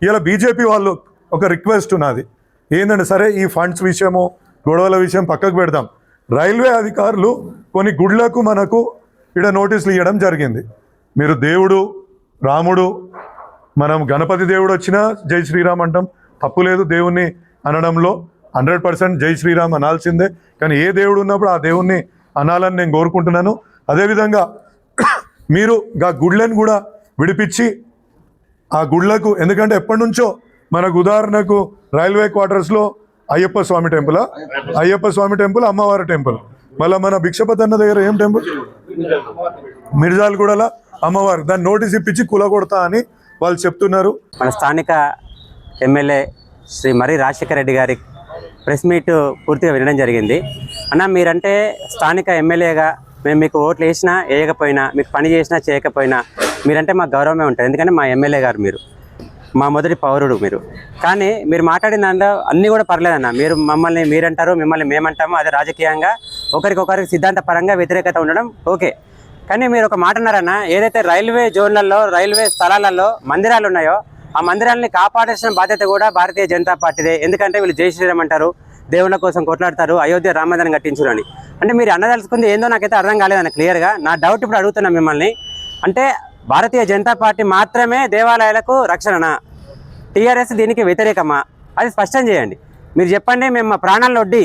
ఇలా బీజేపీ వాళ్ళు ఒక రిక్వెస్ట్ ఉన్నది ఏంటంటే, సరే ఈ ఫండ్స్ విషయము గొడవల విషయం పక్కకు పెడదాం. రైల్వే అధికారులు కొన్ని గుడ్లకు మనకు ఇక్కడ నోటీసులు ఇవ్వడం జరిగింది. మీరు దేవుడు రాముడు, మనం గణపతి దేవుడు వచ్చినా జై శ్రీరామ్ అంటాం, తప్పు లేదు దేవుణ్ణి అనడంలో. 100% జై శ్రీరామ్ అనాల్సిందే. కానీ ఏ దేవుడు ఉన్నప్పుడు ఆ దేవుణ్ణి అనాలని నేను కోరుకుంటున్నాను. అదేవిధంగా మీరు ఆ గుడ్లను కూడా విడిపించి ఆ గుడ్లకు, ఎందుకంటే ఎప్పటి నుంచో మనకు ఉదాహరణకు రైల్వే క్వార్టర్స్లో అయ్యప్ప స్వామి టెంపుల్, అమ్మవారి టెంపుల్, మళ్ళీ మన భిక్షపతి అన్న దగ్గర ఏం టెంపుల్, మిర్జాలగూడలో అమ్మవారు, దాన్ని నోటీస్ ఇప్పించి కూలగొడతా అని వాళ్ళు చెప్తున్నారు. మన స్థానిక ఎమ్మెల్యే శ్రీ మర్రి రాజశేఖర రెడ్డి గారి ప్రెస్ మీట్ పూర్తిగా వినడం జరిగింది. అన్న, మీరంటే స్థానిక ఎమ్మెల్యేగా మేము మీకు ఓట్లు వేసినా వేయకపోయినా, మీకు పని చేసినా చేయకపోయినా మీరంటే మాకు గౌరవమే ఉంటుంది. ఎందుకంటే మా ఎమ్మెల్యే గారు, మీరు మా మొదటి పౌరుడు మీరు. కానీ మీరు మాట్లాడిన దాంట్లో అన్నీ కూడా పర్లేదన్న. మీరు మమ్మల్ని మీరంటారు, మిమ్మల్ని మేమంటాము. అదే రాజకీయంగా ఒకరికొకరికి సిద్ధాంతపరంగా వ్యతిరేకత ఉండడం ఓకే. కానీ మీరు ఒక మాట అన్నారన్న, ఏదైతే రైల్వే జోన్లలో, రైల్వే స్థలాలలో మందిరాలు ఉన్నాయో ఆ మందిరాలని కాపాడాల్సిన బాధ్యత కూడా భారతీయ జనతా పార్టీదే. ఎందుకంటే వీళ్ళు జై శ్రీరామ్ అంటారు, దేవుళ్ళ కోసం కొట్లాడతారు, అయోధ్య రామమందిరం కట్టించరు అని. అంటే మీరు అన్నదలుచుకుంది ఏందో నాకైతే అర్థం కాలేదన్న క్లియర్గా. నా డౌట్ ఇప్పుడు అడుగుతున్నా మిమ్మల్ని, అంటే భారతీయ జనతా పార్టీ మాత్రమే దేవాలయాలకు రక్షణనా, టీఆర్ఎస్ దీనికి వ్యతిరేకమా? అది స్పష్టం చేయండి. మీరు చెప్పండి. మేము మా ప్రాణాలను వడ్డీ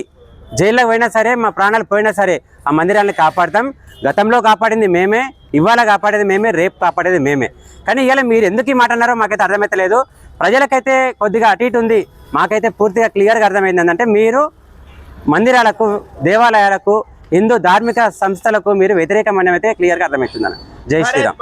జైల్లో పోయినా సరే, మా ప్రాణాలు పోయినా సరే ఆ మందిరాన్ని కాపాడతాం. గతంలో కాపాడింది మేమే, ఇవాళ కాపాడేది మేమే, రేపు కాపాడేది మేమే. కానీ ఇవాళ మీరు ఎందుకు ఈ మాట అన్నారో మాకైతే అర్థమైతలేదు. ప్రజలకైతే కొద్దిగా అటు ఇటు ఉంది, మాకైతే పూర్తిగా క్లియర్గా అర్థమైంది. ఏంటంటే మీరు మందిరాలకు, దేవాలయాలకు, హిందూ ధార్మిక సంస్థలకు మీరు వ్యతిరేకమని అయితే క్లియర్గా అర్థమవుతుందన్న. జై శ్రీరామ్.